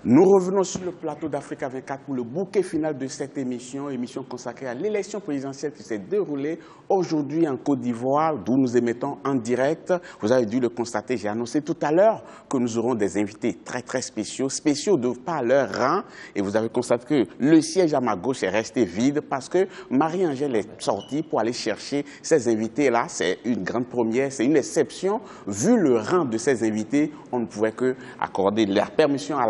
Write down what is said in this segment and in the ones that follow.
Nous revenons sur le plateau d'Africa 24 pour le bouquet final de cette émission consacrée à l'élection présidentielle qui s'est déroulée aujourd'hui en Côte d'Ivoire, d'où nous émettons en direct. Vous avez dû le constater, j'ai annoncé tout à l'heure que nous aurons des invités très spéciaux de par leur rang. Et vous avez constaté que le siège à ma gauche est resté vide parce que Marie-Angèle est sortie pour aller chercher ces invités-là. C'est une grande première, c'est une exception. Vu le rang de ces invités, on ne pouvait que accorder la permission à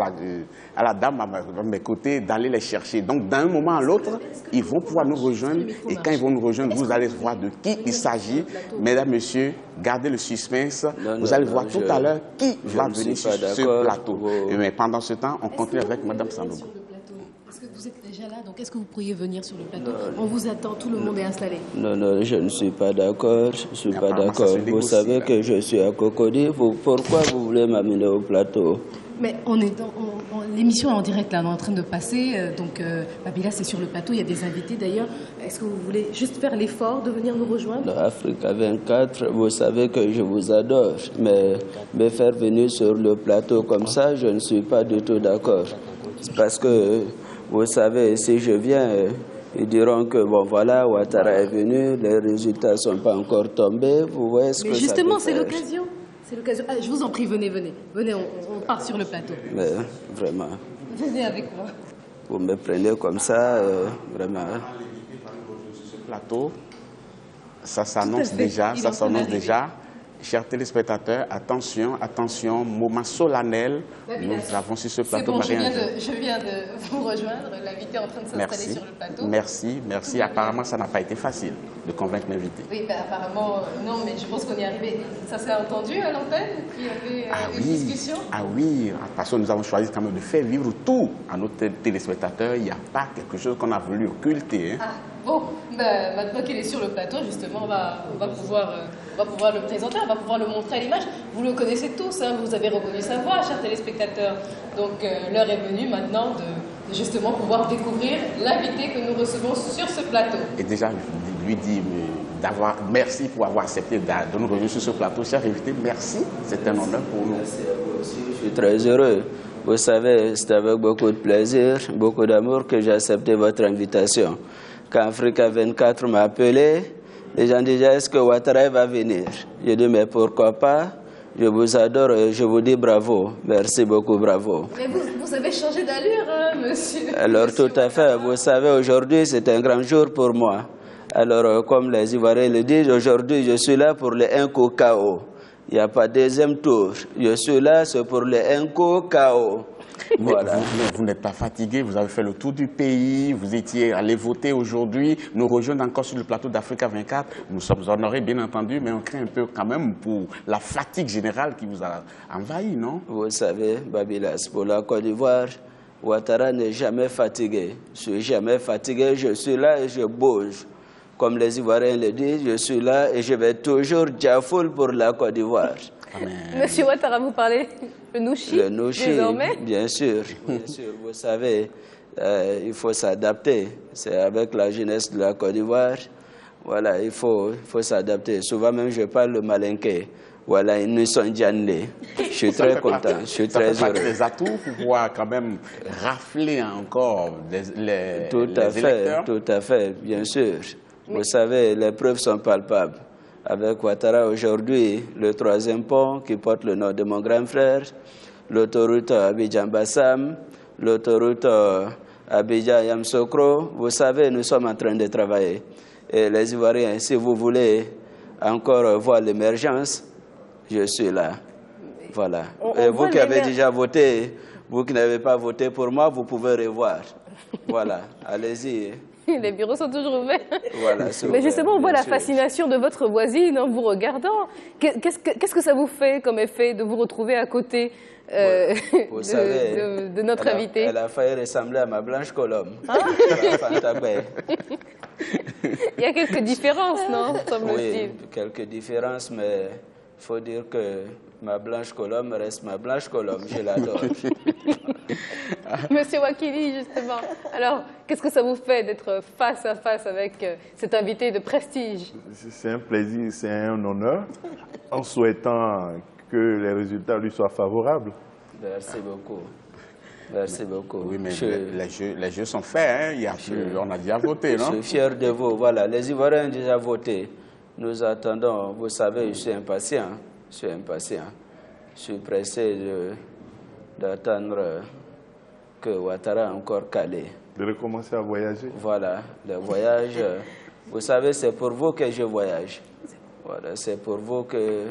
la dame à mes côtés d'aller les chercher. Donc, d'un moment à l'autre, ils vont pouvoir nous rejoindre. Et quand ils vont nous rejoindre, vous allez voir de qui il s'agit. Mesdames, messieurs, gardez le suspense. Vous allez voir tout à l'heure qui va venir sur ce plateau. Mais pendant ce temps, on continue avec Madame Sanogo. Est-ce que vous êtes déjà là? Donc, est-ce que vous pourriez venir sur le plateau? On vous attend, tout le monde est installé. Non, je ne suis pas d'accord. Je ne suis pas d'accord. Vous savez que je suis à Cocody. Pourquoi vous voulez m'amener au plateau? Mais on est l'émission est en direct, là, on est en train de passer. Donc, Babila, c'est sur le plateau, il y a des invités d'ailleurs. Est-ce que vous voulez juste faire l'effort de venir nous rejoindre? Africa 24, vous savez que je vous adore. Mais me faire venir sur le plateau comme ça, je ne suis pas du tout d'accord. Parce que, vous savez, si je viens, ils diront que, bon, voilà, Ouattara est venu, les résultats ne sont pas encore tombés. Vous voyez ce que ça peut faire. Mais justement, c'est l'occasion. C'est l'occasion. Ah, je vous en prie, venez, on part sur le plateau. Mais vraiment. Venez avec moi. Vous me prenez comme ça, vraiment. Ce plateau, ça s'annonce déjà, Chers téléspectateurs, attention, moment solennel. Nous avons sur ce plateau. C'est bon, je viens de vous rejoindre. L'invité est en train de s'installer sur le plateau. Merci. Apparemment, ça n'a pas été facile de convaincre l'invité. Oui, apparemment, non, mais je pense qu'on y est arrivé. Ça s'est entendu à l'antenne qu'il y avait une discussion? Ah oui, parce que nous avons choisi quand même de faire vivre tout à nos téléspectateurs. Il n'y a pas quelque chose qu'on a voulu occulter. Hein. Ah, bon, maintenant qu'il est sur le plateau, justement, on va pouvoir le présenter, on va pouvoir le montrer à l'image. Vous le connaissez tous, hein, vous avez reconnu sa voix, chers téléspectateurs. Donc, l'heure est venue maintenant de justement pouvoir découvrir l'invité que nous recevons sur ce plateau. Et déjà, lui dire merci pour avoir accepté de nous rejoindre sur ce plateau. Cher invité, merci, c'est un honneur pour nous. Merci à vous aussi, je suis très heureux. Vous savez, c'est avec beaucoup de plaisir, beaucoup d'amour que j'ai accepté votre invitation. Quand Africa 24 m'a appelé, les gens disaient, est-ce que Ouattara va venir? Je dis, mais pourquoi pas? Je vous adore et je vous dis bravo. Merci beaucoup, bravo. Mais vous avez changé d'allure, hein, monsieur? Alors, tout à fait. Vous savez, aujourd'hui, c'est un grand jour pour moi. Alors, comme les Ivoiriens le disent, aujourd'hui, je suis là pour les 1 coup KO. Il n'y a pas de deuxième tour. Je suis là, c'est pour les 1 coup KO. Voilà. Vous n'êtes pas fatigué, vous avez fait le tour du pays, vous étiez allé voter aujourd'hui, nous rejoindre encore sur le plateau d'Africa 24. Nous sommes honorés, bien entendu, mais on craint un peu quand même pour la fatigue générale qui vous a envahi, non? Vous savez, Babilas, pour la Côte d'Ivoire, Ouattara n'est jamais fatigué. Je suis jamais fatigué, je suis là et je bouge. Comme les Ivoiriens le disent, je suis là et je vais toujours diafoul pour la Côte d'Ivoire. Monsieur Ouattara, vous parlez le Nouchi, désormais? Bien sûr. Vous savez, il faut s'adapter. C'est avec la jeunesse de la Côte d'Ivoire. Voilà, il faut s'adapter. Souvent même, je parle le malinqué. Voilà, nous sommes Djanlé. Je suis très content, je suis très heureux. Ça fait des atouts pour pouvoir quand même rafler encore les électeurs. Tout à fait, bien sûr. Vous savez, les preuves sont palpables. Avec Ouattara aujourd'hui, le 3e pont qui porte le nom de mon grand frère, l'autoroute Abidjan-Bassam, l'autoroute Abidjan-Yamsokro. Vous savez, nous sommes en train de travailler. Et les Ivoiriens, si vous voulez encore voir l'émergence, je suis là. Voilà. Et vous qui avez déjà voté, vous qui n'avez pas voté pour moi, vous pouvez revoir. Voilà, allez-y. Les bureaux sont toujours ouverts. Voilà, mais justement, on voit la fascination de votre voisine en vous regardant. Qu'est-ce que ça vous fait comme effet de vous retrouver à côté de notre invité? Elle a failli ressembler à ma Blanche Colombe. Il y a quelques différences, non? Oui, quelques différences, mais il faut dire que ma Blanche Colombe reste ma Blanche Colombe. Je l'adore. Monsieur Wakili, justement, alors, qu'est-ce que ça vous fait d'être face à face avec cet invité de prestige? C'est un plaisir, c'est un honneur, en souhaitant que les résultats lui soient favorables. Merci beaucoup. Merci beaucoup. Oui, mais les jeux sont faits, hein. On a déjà voté, non? Je suis fier de vous. Voilà, les Ivoiriens ont déjà voté. Nous attendons, vous savez, je suis impatient. Je suis pressé d'attendre que Ouattara encore calé. De recommencer à voyager? Voilà, le voyage, vous savez, c'est pour vous que je voyage. Voilà, c'est pour vous que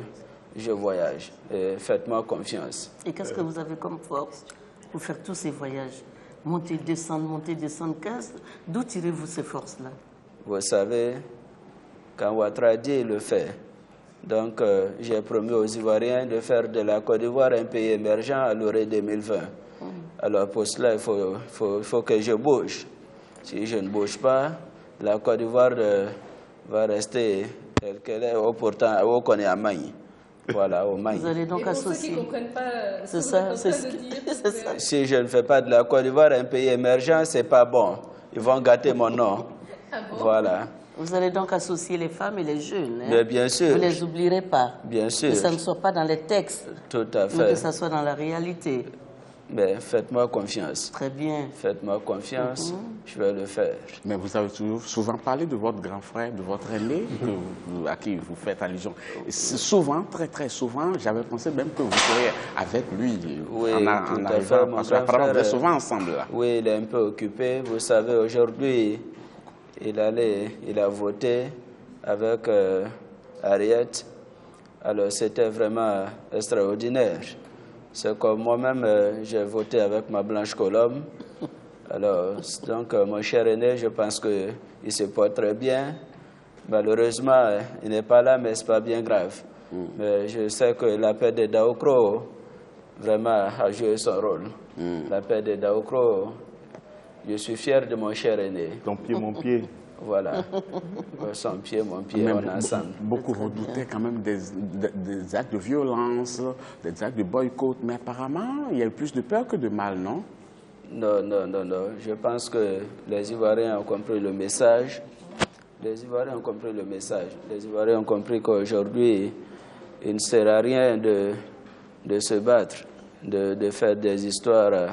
je voyage. Faites-moi confiance. Et qu'est-ce que vous avez comme force pour faire tous ces voyages? Monter, descendre, 15. D'où tirez-vous ces forces-là? Vous savez, quand Ouattara dit, il le fait. Donc, j'ai promis aux Ivoiriens de faire de la Côte d'Ivoire un pays émergent à l'horizon 2020. Alors, pour cela, il faut que je bouge. Si je ne bouge pas, la Côte d'Ivoire va rester telle qu'elle est, pourtant, au qu'on est à Maï. Voilà, au Maï. Vous allez donc associer. Et pour ceux qui ne comprennent pas c'est ce ça, que vous êtes en train de dire, c'est ça. Si je ne fais pas de la Côte d'Ivoire un pays émergent, c'est pas bon. Ils vont gâter mon nom. Ah bon? Voilà. Vous allez donc associer les femmes et les jeunes. Hein? Mais bien sûr. Vous ne les oublierez pas. Bien sûr. Que ça ne soit pas dans les textes. Tout à Mais fait. que ça soit dans la réalité. Mais faites-moi confiance. Très bien. Faites-moi confiance, je vais le faire. Mais vous avez souvent parlé de votre grand frère, de votre aîné, à qui vous faites allusion. Souvent, très souvent, j'avais pensé même que vous seriez avec lui. Oui, en tout à arrivant, fait. parce qu'apparemment, vous êtes souvent ensemble là. Oui, il est un peu occupé. Vous savez, aujourd'hui, il a voté avec Ariette. Alors, c'était vraiment extraordinaire. C'est comme moi-même, j'ai voté avec ma blanche colombe. Alors, donc, mon cher aîné, je pense qu'il se porte très bien. Malheureusement, il n'est pas là, mais ce n'est pas bien grave. Mais je sais que la paix de Daokro, vraiment, a joué son rôle. La paix de Daokro, je suis fier de mon cher aîné. Ton pied, mon pied. Voilà. Son pied, mon pied, on est ensemble. Beaucoup redoutaient quand même des actes de violence, des actes de boycott, mais apparemment, il y a eu plus de peur que de mal, non? Non. Je pense que les Ivoiriens ont compris le message. Les Ivoiriens ont compris le message. Les Ivoiriens ont compris qu'aujourd'hui, il ne sert à rien de se battre, de faire des histoires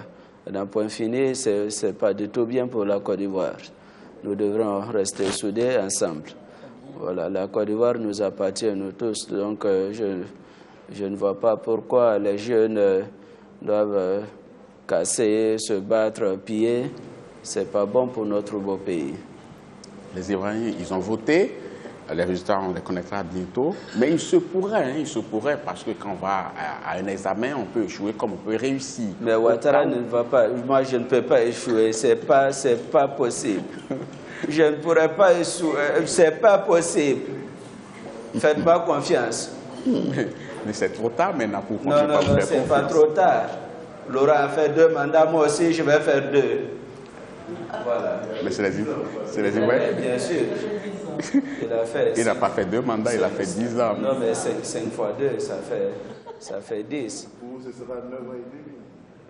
d'un point fini. Ce n'est pas du tout bien pour la Côte d'Ivoire. Nous devrons rester soudés ensemble. Voilà, la Côte d'Ivoire nous appartient, nous tous. Donc, je ne vois pas pourquoi les jeunes doivent casser, se battre, piller. Ce n'est pas bon pour notre beau pays. Les Ivoiriens, ils ont voté. Les résultats, on les connaîtra bientôt. Mais il se pourrait, parce que quand on va à un examen, on peut échouer comme on peut réussir. Mais Ouattara ne va pas. Moi, je ne peux pas échouer. C'est pas possible. Je ne pourrais pas échouer. C'est pas possible. Faites-moi confiance. Mais c'est trop tard maintenant pour qu'on Non, c'est pas trop tard. Laurent a fait 2 mandats, moi aussi, je vais faire 2. Voilà. Mais c'est les Ivoiriens. Bien sûr. Il n'a pas fait 2 mandats, il a fait 10 ans. Non, mais 5 fois 2, ça fait 10. Pour vous, ce sera 9 ans et demi.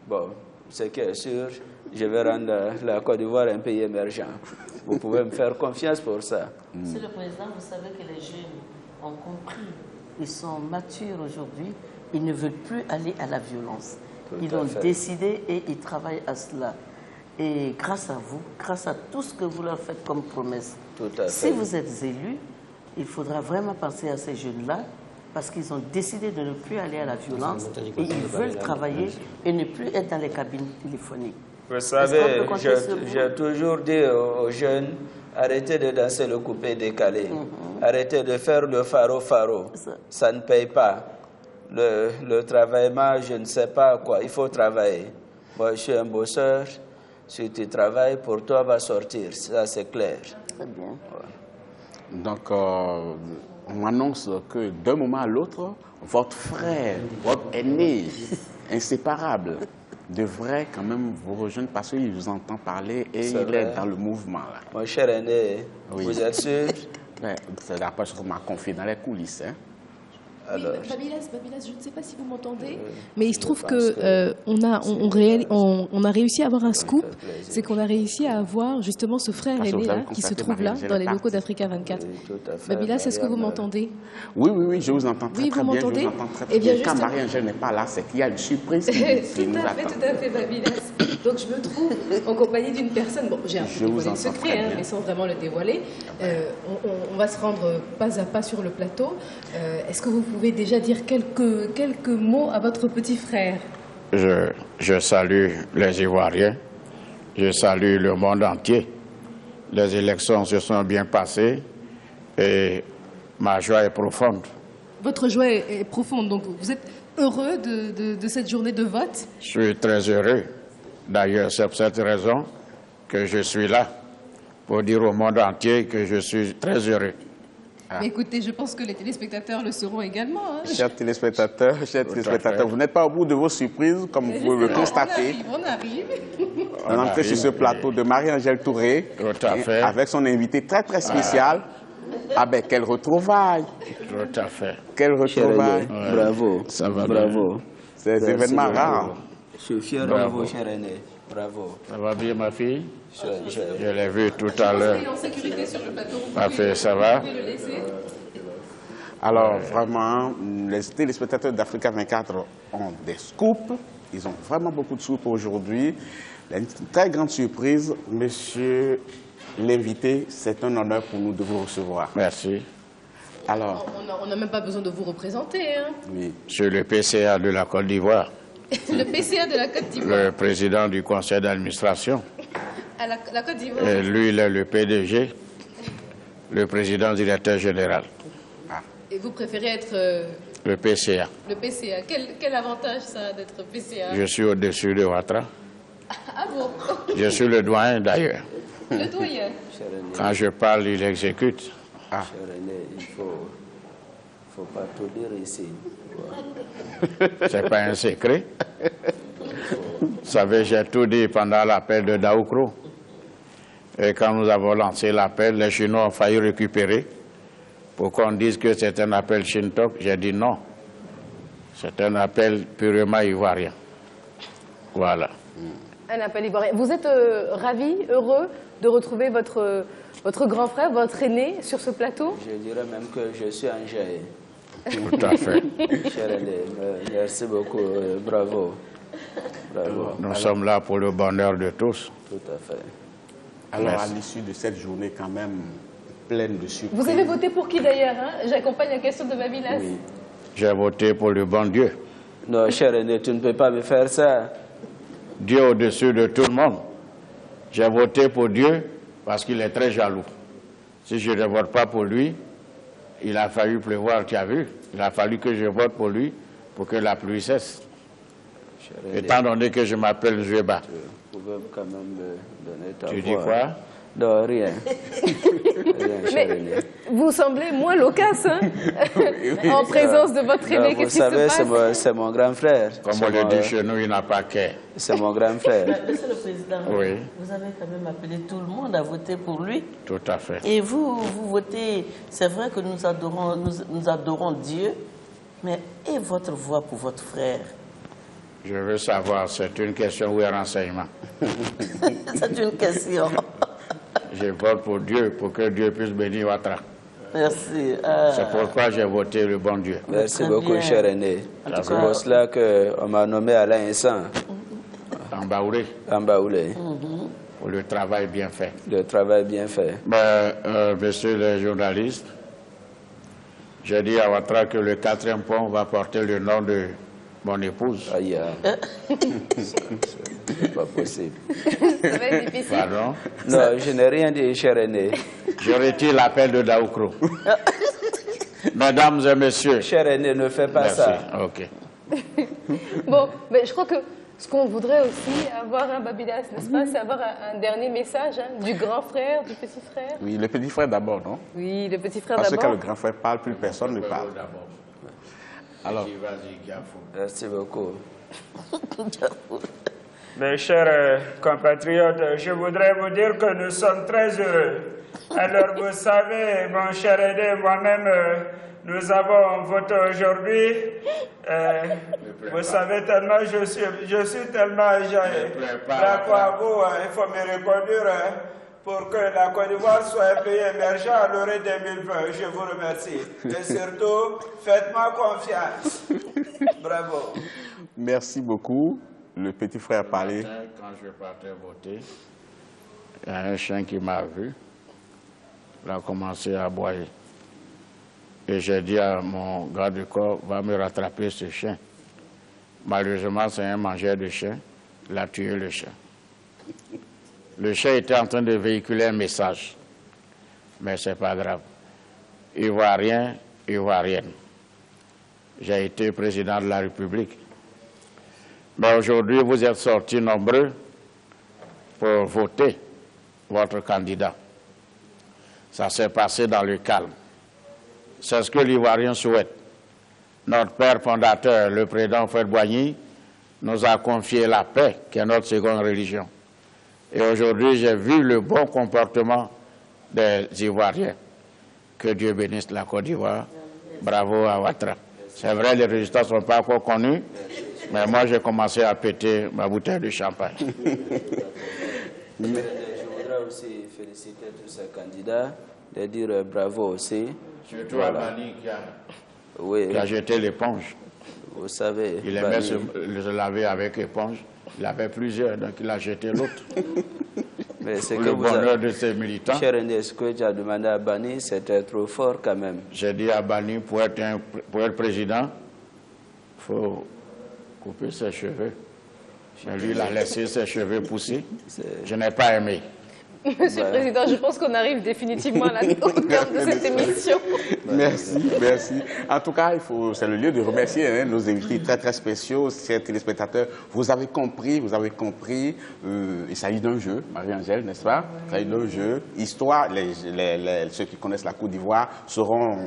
Bon, ce qui est sûr, je vais rendre la Côte d'Ivoire un pays émergent. Vous pouvez me faire confiance pour ça. Monsieur le Président, vous savez que les jeunes ont compris. Ils sont matures aujourd'hui. Ils ne veulent plus aller à la violence. Ils ont décidé et ils travaillent à cela. Et grâce à vous, grâce à tout ce que vous leur faites comme promesse, si vous êtes élus, il faudra vraiment penser à ces jeunes-là parce qu'ils ont décidé de ne plus aller à la violence et ils veulent travailler et ne plus être dans les cabines téléphoniques. Vous savez, j'ai toujours dit aux jeunes, arrêtez de danser le coupé décalé, arrêtez de faire le faro-faro, ça ne paye pas. Le travaillement, je ne sais pas quoi, il faut travailler. Moi, je suis un bosseur. Si tu travailles, pour toi, va sortir. Ça, c'est clair. Très bien. Ouais. Donc, on annonce que d'un moment à l'autre, votre frère, votre aîné, inséparable, devrait quand même vous rejoindre parce qu'il vous entend parler et il est dans le mouvement. Là. Mon cher aîné, vous êtes sûr? C'est la chose qu'on m'a confiée dans les coulisses. Hein. Alors, oui, Babylas, je ne sais pas si vous m'entendez, mais il se trouve que on a réussi à avoir un scoop, c'est qu'on a réussi à avoir justement ce frère aîné là, qui se trouve là, dans les locaux d'Africa 24. Babylas, est-ce que vous m'entendez? Oui, je vous entends très, oui, très vous bien. m'entendez? Je vous entends très, très bien. Quand Marie-Angèle n'est pas là, c'est qu'il y a une surprise qui nous attend. Tout à fait, Babylas. Donc je me trouve en compagnie d'une personne, bon, j'ai un peu dévoilé le secret, hein, mais sans vraiment le dévoiler. On va se rendre pas à pas sur le plateau. Est-ce que vous pouvez déjà dire quelques mots à votre petit frère? Je salue les Ivoiriens, je salue le monde entier. Les élections se sont bien passées et ma joie est profonde. Votre joie est profonde, donc vous êtes heureux de cette journée de vote? Je suis très heureux. D'ailleurs, c'est pour cette raison que je suis là, pour dire au monde entier que je suis très heureux. Mais écoutez, je pense que les téléspectateurs le seront également. Hein. Chers téléspectateurs, vous n'êtes pas au bout de vos surprises, comme vous pouvez le constater. On arrive. On est entré sur ce plateau de Marie-Angèle Touré, avec son invité très très spécial. Ah ben, quelle retrouvaille! Tout à fait. Quelle retrouvaille! Bravo, ça va bravo. C'est des événements rares. Je suis fier de vous, cher aîné. Bravo. Ça va bien, ma fille? Je l'ai vu tout à l'heure. Il est en sécurité sur le plateau. Ma fille, ça va? Vous pouvez le laisser. Alors, vraiment, les téléspectateurs d'Africa 24 ont des scoops. Ils ont vraiment beaucoup de scoops aujourd'hui. Il y a une très grande surprise. Monsieur l'invité, c'est un honneur pour nous de vous recevoir. Merci. Alors, on n'a même pas besoin de vous représenter. Hein. oui. Je suis le PCA de la Côte d'Ivoire. Le PCA de la Côte d'Ivoire. Le président du conseil d'administration. À la Côte d'Ivoire. Et lui, il est le PDG, le président directeur général. Et vous préférez être le PCA. Le PCA. Quel avantage ça d'être PCA? Je suis au-dessus de Ouattara. Ah bon? Je suis le doyen d'ailleurs. Le doyen. Quand je parle, il exécute. Cher aîné, il faut pas tout dire ici. C'est pas un secret. Vous savez, j'ai tout dit pendant l'appel de Daoukro. Et quand nous avons lancé l'appel, les Chinois ont failli récupérer pour qu'on dise que c'est un appel Shintok. J'ai dit non. C'est un appel purement ivoirien. Voilà. Un appel ivoirien. Vous êtes ravi, heureux de retrouver votre grand frère, votre aîné, sur ce plateau? Je dirais même que je suis un géant. Tout à fait. Cher aîné, merci beaucoup. Bravo. Bravo. Nous sommes là pour le bonheur de tous. Tout à fait. Alors, Merci. à l'issue de cette journée quand même pleine de surprises. Vous avez voté pour qui d'ailleurs, hein? J'accompagne la question de Babylas. Oui. J'ai voté pour le bon Dieu. Non, cher aîné, tu ne peux pas me faire ça. Dieu au-dessus de tout le monde. J'ai voté pour Dieu parce qu'il est très jaloux. Si je ne vote pas pour lui, il a fallu pleuvoir, tu as vu. Il a fallu que je vote pour lui pour que la pluie cesse. Cher aîné, Étant donné que je m'appelle Zueba. vous pouvez quand même me donner ta Tu voix. dis quoi? Non, rien. Rien, cher aîné. Vous semblez moins loquace, hein? En présence de votre Non, aîné. vous Qu'est-ce qui se savez, passe? c'est mon grand frère. Comme C'est on le mon- dit chez nous, il n'a pas qu'à. C'est mon grand frère. Monsieur le Président, Oui. vous avez quand même appelé tout le monde à voter pour lui. Tout à fait. Et vous votez, c'est vrai que nous adorons Dieu, mais et votre voix pour votre frère? Je veux savoir, c'est une question ou un renseignement. C'est une question. Je vote pour Dieu, pour que Dieu puisse bénir Ouattara. Merci. C'est pourquoi j'ai voté le bon Dieu. Merci Très beaucoup, bien. cher aîné. En tout C'est cas- pour cela qu'on m'a nommé à l'instant, En Baoulé, en Baoulé. pour le travail bien fait. Le travail bien fait. Messieurs les journalistes, j'ai dit à Ouattara que le 4e pont va porter le nom de mon épouse. Aïe, c'est pas possible. Ça va être difficile. Pardon. Non, je n'ai rien dit, cher aîné. Je retire l'appel de Daoukro. Mesdames et messieurs. Cher aîné, ne fais pas Merci. ça. OK. Bon, mais je crois que ce qu'on voudrait aussi avoir, un Babylas, n'est-ce pas? C'est avoir un dernier message, hein, du grand frère, du petit frère. Oui, le petit frère d'abord, non? Oui, le petit frère Parce que quand le d'abord. grand frère parle, plus personne ne parle. Alors, Merci beaucoup. Mes chers compatriotes, je voudrais vous dire que nous sommes très heureux. Alors vous savez, mon cher aîné, moi-même, nous avons voté aujourd'hui. Vous savez tellement, je suis tellement joyeux. Bravo à vous, il faut me reconduire pour que la Côte d'Ivoire soit un pays émergent à l'orée 2020. Je vous remercie. Et surtout, faites-moi confiance. Bravo. Merci beaucoup. Le petit frère parlait. Quand je partais voter, il y a un chien qui m'a vu. Il a commencé à aboyer. Et j'ai dit à mon garde du corps, va me rattraper ce chien. Malheureusement, c'est un mangeur de chien. Il a tué le chien. Le chien était en train de véhiculer un message. Mais ce n'est pas grave. Ivoirien, Ivoirienne. J'ai été président de la République. Mais aujourd'hui, vous êtes sortis nombreux pour voter votre candidat. Ça s'est passé dans le calme. C'est ce que l'Ivoirien souhaite. Notre père fondateur, le président Houphouët-Boigny, nous a confié la paix, qui est notre seconde religion. Et aujourd'hui, j'ai vu le bon comportement des Ivoiriens. Que Dieu bénisse la Côte d'Ivoire. Bravo à Ouattara. C'est vrai, les résultats ne sont pas encore connus, mais moi, j'ai commencé à péter ma bouteille de champagne. Je voudrais aussi féliciter tous ces candidats, de dire bravo aussi. Surtout à Bani qui a jeté l'éponge. Vous savez. Il aimait se laver avec éponge. Il avait plusieurs, donc il a jeté l'autre. Mais c'est pour que le bonheur de ses militants. Cher René, ce que tu as demandé à Bani, c'était trop fort quand même. J'ai dit à Bani, pour être président, il faut couper ses cheveux. Mais lui, il a laissé ses cheveux pousser. Je n'ai pas aimé. Monsieur le Président, je pense qu'on arrive définitivement au terme de cette émission. Merci, merci. En tout cas, c'est le lieu de remercier nos invités très très spéciaux, chers téléspectateurs. Vous avez compris, il s'agit d'un jeu, Marie-Angèle, n'est-ce pas? Il s'agit d'un jeu. Histoire, ceux qui connaissent la Côte d'Ivoire seront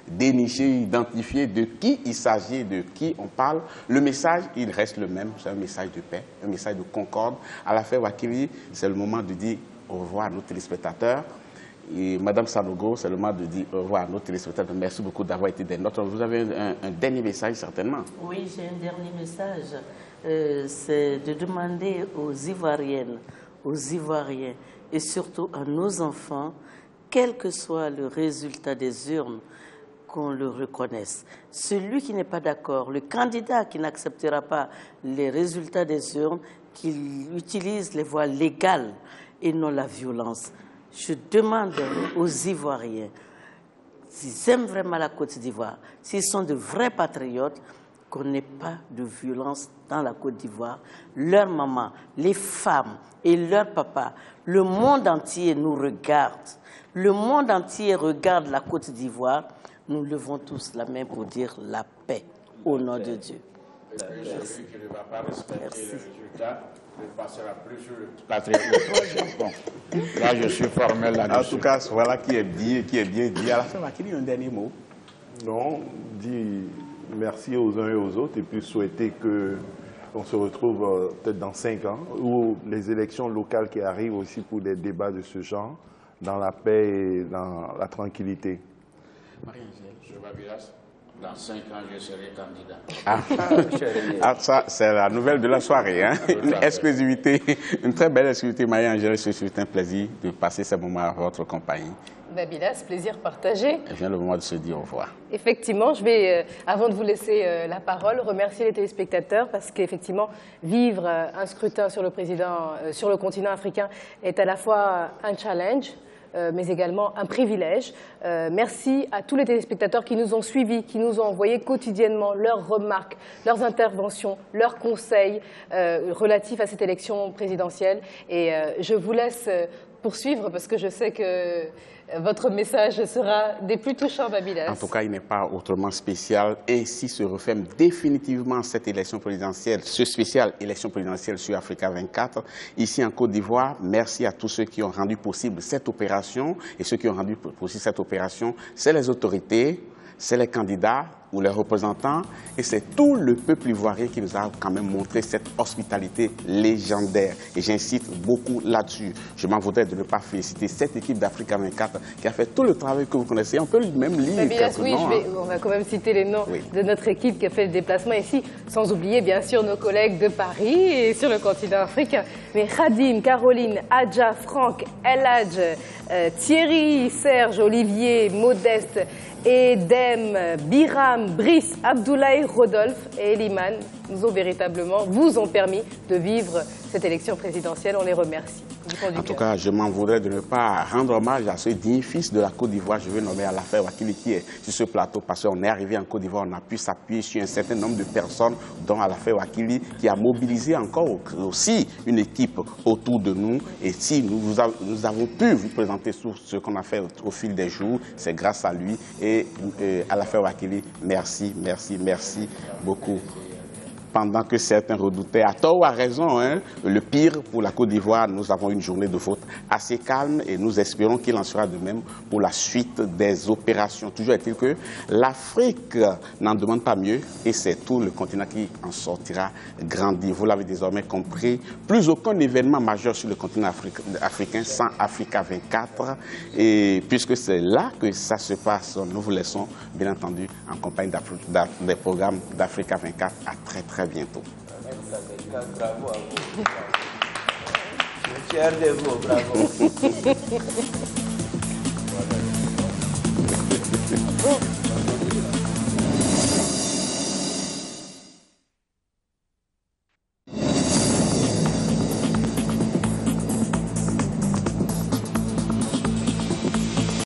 dénichés, identifiés de qui il s'agit, de qui on parle. Le message, il reste le même, c'est un message de paix, un message de concorde. À la fin, Wakili, c'est le moment de dire au revoir à nos téléspectateurs. Et Madame Sanogo, c'est le moment de dire au revoir à nos téléspectateurs. Merci beaucoup d'avoir été des nôtres. Vous avez un dernier message, certainement. Oui, j'ai un dernier message. C'est de demander aux Ivoiriennes, aux Ivoiriens et surtout à nos enfants, quel que soit le résultat des urnes, qu'on le reconnaisse. Celui qui n'est pas d'accord, le candidat qui n'acceptera pas les résultats des urnes, qu'il utilise les voies légales et non la violence. Je demande aux Ivoiriens, s'ils aiment vraiment la Côte d'Ivoire, s'ils sont de vrais patriotes, qu'on n'ait pas de violence dans la Côte d'Ivoire. Leurs mamans, les femmes et leurs papas, le monde entier nous regarde. Le monde entier regarde la Côte d'Ivoire. Nous levons tous la main pour dire la paix au nom de Dieu. Celui qui ne va pas respecter les résultats ne passera plus sur le patriotisme. Bon, là, je suis formel là-dessus. En tout cas, voilà qui est bien dit. À la fin, Wakili, un dernier mot. Non, dis merci aux uns et aux autres et puis souhaiter qu'on se retrouve peut-être dans 5 ans ou les élections locales qui arrivent aussi pour des débats de ce genre, dans la paix et dans la tranquillité. Marie-Angèle, je m'abilasse. Dans 5 ans, je serai candidat. Ça, c'est la nouvelle de la soirée. Hein? Une exclusivité, une très belle exclusivité, Marie-Angèle. C'est un plaisir de passer ce moment à votre compagnie. Babilas, plaisir partagé. Et vient le moment de se dire au revoir. Effectivement, je vais, avant de vous laisser la parole, remercier les téléspectateurs parce qu'effectivement, vivre un scrutin sur le continent africain est à la fois un challenge, mais également un privilège. Merci à tous les téléspectateurs qui nous ont suivis, qui nous ont envoyé quotidiennement leurs remarques, leurs interventions, leurs conseils relatifs à cette élection présidentielle. Et je vous laisse poursuivre parce que je sais que votre message sera des plus touchants, Babilas. En tout cas, il n'est pas autrement spécial. Ainsi se referme définitivement cette élection présidentielle, ce spécial élection présidentielle sur Africa 24. Ici en Côte d'Ivoire, merci à tous ceux qui ont rendu possible cette opération. Et ceux qui ont rendu possible cette opération, c'est les autorités, c'est les candidats ou les représentants, et c'est tout le peuple ivoirien qui nous a quand même montré cette hospitalité légendaire. Et j'insiste beaucoup là-dessus. Je m'en voudrais de ne pas féliciter cette équipe d'Africa 24 qui a fait tout le travail que vous connaissez. On peut même lire quelques noms. On va quand même citer les noms de notre équipe qui a fait le déplacement ici, sans oublier bien sûr nos collègues de Paris et sur le continent africain. Mais Khadim, Caroline, Adja, Franck, Eladj, Thierry, Serge, Olivier, Modeste, Edem, Biram, Brice, Abdoulaye, Rodolphe et Eliman vous ont permis de vivre cette élection présidentielle. On les remercie. En tout cas, je m'en voudrais de ne pas rendre hommage à ce digne fils de la Côte d'Ivoire. Je veux nommer Alafay Ouattili qui est sur ce plateau parce qu'on est arrivé en Côte d'Ivoire, on a pu s'appuyer sur un certain nombre de personnes, dont Alafay Ouattili, qui a mobilisé encore aussi une équipe autour de nous. Et si nous avons pu vous présenter ce qu'on a fait au fil des jours, c'est grâce à lui. Et Alafay Ouattili, merci, merci, merci beaucoup. Pendant que certains redoutaient, à tort ou à raison, le pire pour la Côte d'Ivoire, nous avons une journée de vote assez calme et nous espérons qu'il en sera de même pour la suite des opérations. Toujours est-il que l'Afrique n'en demande pas mieux et c'est tout le continent qui en sortira grandi. Vous l'avez désormais compris, plus aucun événement majeur sur le continent africain sans Africa 24. Et puisque c'est là que ça se passe, nous vous laissons bien entendu en compagnie des programmes d'Africa 24. À très bientôt. Bravo à vous. Je suis fier de vous, bravo.